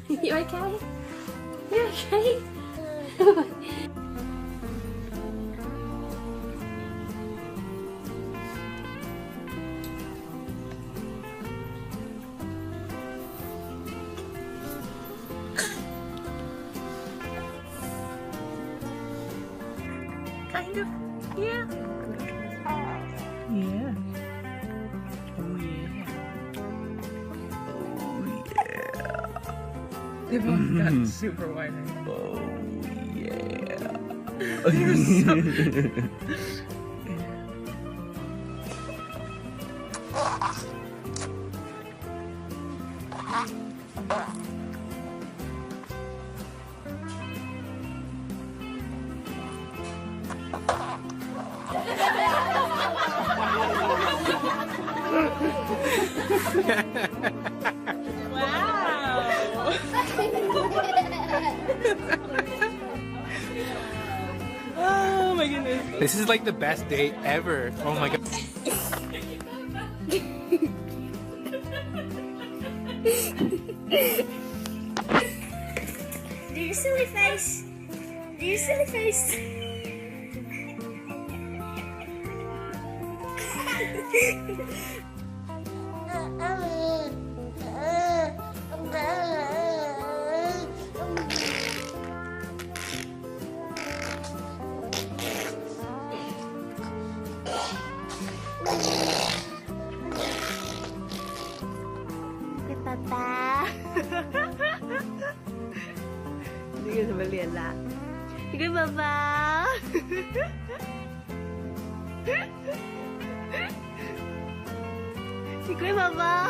You okay? You okay? Kind of, yeah. Yeah. Oh yeah. Oh yeah. They've both got super wide eyes. Oh yeah. They're so... Wow! Oh my goodness. This is like the best date ever. Oh my god. Do your silly face. Do your silly face. Papa. Hindi ka naman la. Sige, Papa. Sige, Papa.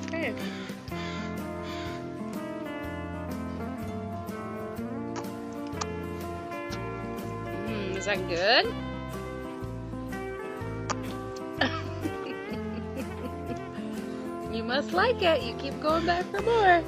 Hey. Is that good? You must like it. You keep going back for more.